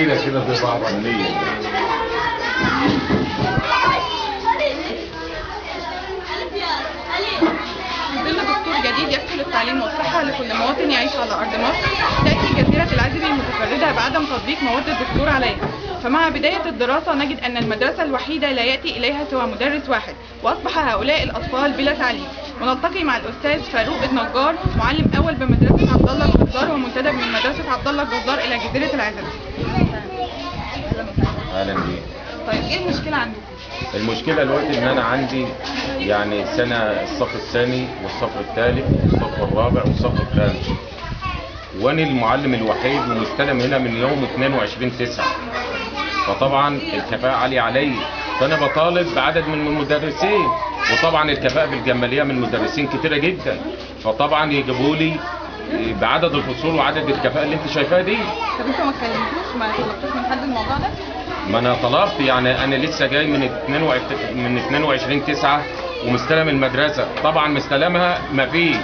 كبيره كده زي بعض عمليه. ظل دستور جديد يكفل التعليم والصحة لكل مواطن يعيش على أرض مصر، تأتي جزيرة العزبي المتفردة بعدم تطبيق مواد الدستور عليها. فمع بداية الدراسة نجد أن المدرسة الوحيدة لا يأتي إليها سوى مدرس واحد، وأصبح هؤلاء الأطفال بلا تعليم. ونلتقي مع الأستاذ فاروق النجار، معلم أول بمدرسة عبد الله الجزار ومنتدب من مدرسة عبد الله الجزار إلى جزيرة العزبي. اهلا بيك. طيب إيه المشكلة عندكم؟ المشكله دلوقتي ان انا عندي يعني سنه الصف الثاني والصف الثالث والصف الرابع والصف الخامس، وانا المعلم الوحيد ومستلم هنا من يوم 22/9، فطبعا الكفاءه عاليه علي، فانا بطالب بعدد من المدرسين، وطبعا الكفاءه بالجماليه من مدرسين كتيره جدا، فطبعا يجيبوا لي بعدد الفصول وعدد الكفاءه اللي انت شايفاها دي. طب انتوا ما اتكلمتوش، ما طلبتوش من حد الموضوع ده؟ ما انا طلبت، يعني انا لسه جاي من 22/9 ومستلم المدرسه، طبعا مستلمها مفيش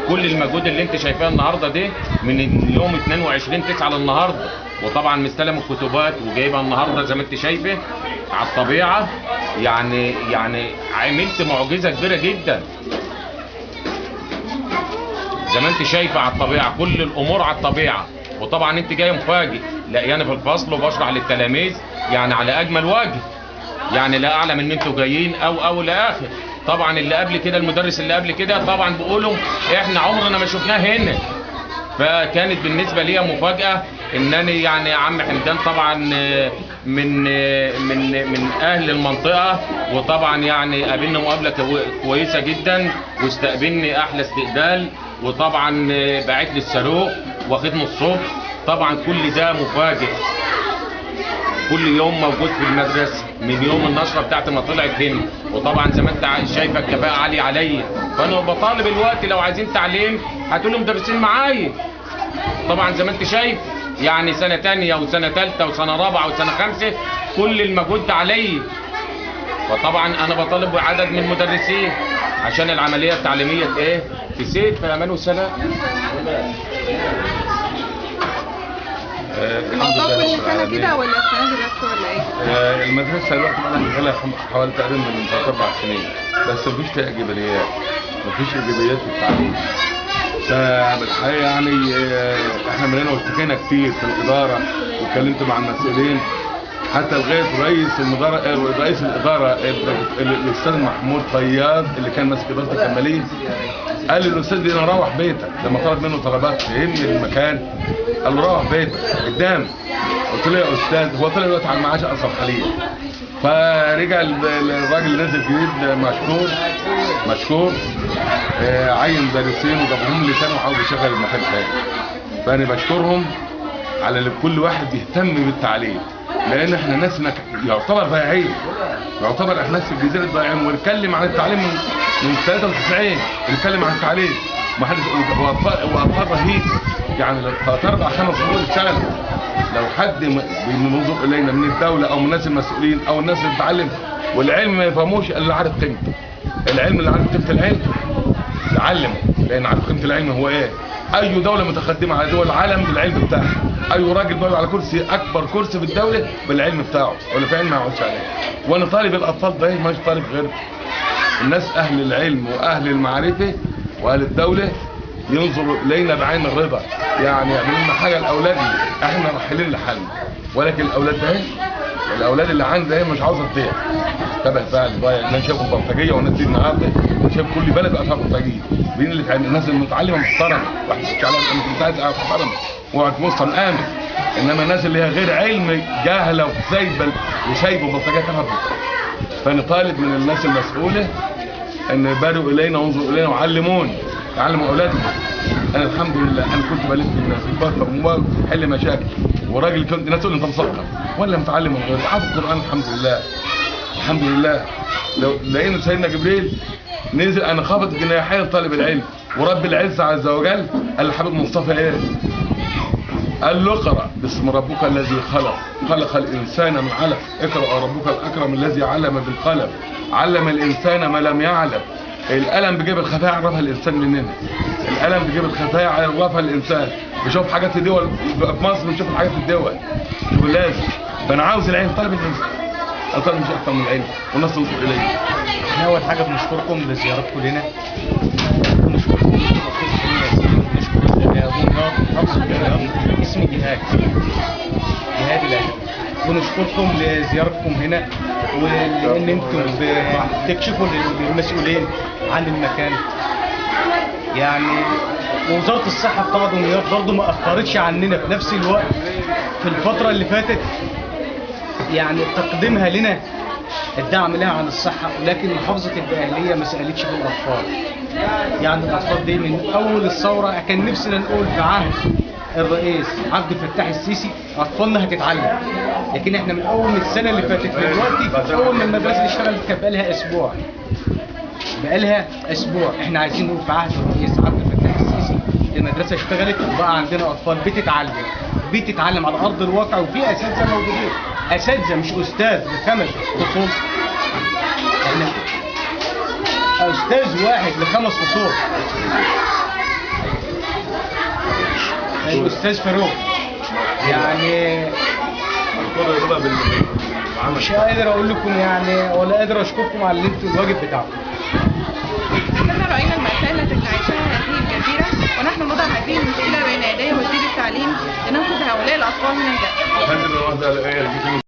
كل المجهود اللي انت شايفاه النهارده دي من يوم 22/9 للنهارده، وطبعا مستلم الكتبات وجايبها النهارده زي ما انت شايفه على الطبيعه، يعني عملت معجزه كبيره جدا زي ما انت شايفه على الطبيعه، كل الامور على الطبيعه، وطبعا انت جاي مفاجئ لاقياني في الفصل وبشرح للتلاميذ يعني على اجمل وجه، يعني لا اعلم ان انتوا جايين او لاخر. طبعا اللي قبل كده المدرس اللي قبل كده طبعا بيقولوا احنا عمرنا ما شفناه هنا، فكانت بالنسبه لي مفاجاه انني يعني عم حمدان طبعا من اهل المنطقه، وطبعا يعني قابلنا مقابله كويسه جدا واستقبلني احلى استقبال، وطبعا بعت لي الصاروخ واخدني الصبح، طبعا كل ده مفاجئ، كل يوم موجود في المدرسه من يوم النشره بتاعت ما طلعت هنا، وطبعا زي ما انت شايفه الكفاءه عاليه عليا، فانا بطالب الوقت لو عايزين تعليم هاتوا لي مدرسين معايا، طبعا زي ما انت شايف يعني سنه ثانيه وسنه ثالثه وسنه رابعه وسنه خامسه كل المجهود ده عليا، فطبعا انا بطالب بعدد من المدرسين عشان العمليه التعليميه تسير في امان وسلام. الموضوع كل سنة كده ولا السنة دي بس ولا ايه؟ المدرسه دلوقتي بقى لها حوالي تقريبا من 3-4 سنين، بس مفيش فيها ايجابيات، مفيش ايجابيات في التعليم. فبالحقيقه يعني احنا ملينا واشتكينا كتير في الاداره واتكلمت مع المسؤولين، حتى لغايه رئيس الاداره الاستاذ محمود فياض اللي كان ماسك اداره الكماليه، قال للاستاذ دي انا روح بيتك، لما طلب منه طلبات فهمني المكان، قال له روح بيتك قدام. قلت له يا استاذ، هو طلع دلوقتي على المعاش اصلا حاليا، فرجع الراجل اللي نازل جديد مشكور عين مدرسين وجابهم لي تاني وحاول يشغل المكان تاني، فانا بشكرهم على اللي كل واحد يهتم بالتعليم، لان احنا ناس يعتبر ضايعين، يعتبر احنا ناس في الجزيره ضايعين، ونتكلم عن التعليم من 93 بنتكلم عن التعليم، ما حدش واطفال رهيب، يعني 3-4-5 شهور اشتغلوا. لو حد بينظر الينا من الدوله او من الناس المسؤولين او الناس اللي بتتعلم والعلم ما يفهموش اللي عارف قيمته، العلم اللي عارف قيمه العلم يعلمه، لان عارف قيمه العلم هو ايه. اي دوله متقدمه على دول العالم بالعلم بتاعها، اي راجل بيقعد على كرسي اكبر كرسي في الدوله بالعلم بتاعه، ولا في علم ما يقعدش عليه. وانا طالب الاطفال ده مش طالب غير الناس اهل العلم واهل المعرفه واهل الدوله ينظروا الينا بعين الرضا، يعني يعملوا لنا حاجه لاولادنا، احنا راحلين لحالنا، ولكن الاولاد اللي عندنا مش عاوزه تضيع. تبع فعل ضايع، انا شايف البلطجيه والناس دي النهارده، شايف كل بلد بقى فيها بلطجيه، مين اللي تعمل؟ الناس المتعلمه محترمه، واحد على انت عايز محترمه ومسلم امن، انما الناس اللي هي غير علم جاهله وسايبه بلطجيه تهرب. فانا طالب من الناس المسؤوله ان يبادروا الينا وانظروا الينا وعلمونا، علموا اولادنا. انا الحمد لله انا كنت بلف الناس بفهم وحل مشاكل، وراجل كنت الناس تقول لي انت مثقف ولا متعلم من غير حافظ القران الحمد لله. الحمد لله لو لقينا سيدنا جبريل نزل انا خافض جناحي طالب العلم، ورب العزه عز وجل قال لحبيب مصطفى ايه؟ قال له اقرا باسم ربك الذي خلق الانسان من علق، اقرا ربك الاكرم الذي علم بالقلم، علم الانسان ما لم يعلم. القلم بيجيب الخفايا عرفها الانسان مننا، القلم بيجيب الخفايا عرفها الانسان، بيشوف حاجات في دول في مصر، بنشوف الحاجات في الدول. شوف لازم. فانا عاوز العلم، طالب العلم، اطلب مش اكتر من العلم والناس تنظر اليه. احنا اول حاجه بنشكركم بزيارتكم لنا، ونشكركم ونشكر ضمنات محافظه الرياض اسم جهاد الادب، ونشكركم لزيارتكم هنا، ولان انتم بتكشفوا للمسؤولين عن المكان. يعني ووزاره الصحه بتاع دمياط برضه ما اخرتش عننا في نفس الوقت في الفتره اللي فاتت، يعني تقديمها لنا الدعم لها عن الصحه، ولكن محافظه الدقهليه ما سالتش في الاطفال. يعني الاطفال دي من اول الثوره كان نفسنا نقول في عهد الرئيس عبد الفتاح السيسي اطفالنا هتتعلم، لكن احنا من اول من السنه اللي فاتت دلوقتي اول ما المدرسه اللي اشتغلت كان بقالها اسبوع احنا عايزين نقول في عهد الرئيس عبد الفتاح السيسي المدرسه اشتغلت وبقى عندنا اطفال بتتعلم على ارض الواقع، وفي اساتذه موجودين، اساتذه مش استاذ ب5 فصول، احنا استاذ واحد ل5 فصول. الاستاذ فاروق يعني مش قادر اقول لكم يعني، ولا قادر اشكركم على اللي انتوا الواجب بتاعكم. كلنا راينا المأساة التي تعيشها هذه الجزيرة، ونحن نضع هذه المشكلة بين يدي وزير التعليم لننقذ هؤلاء الأطفال من الجهل.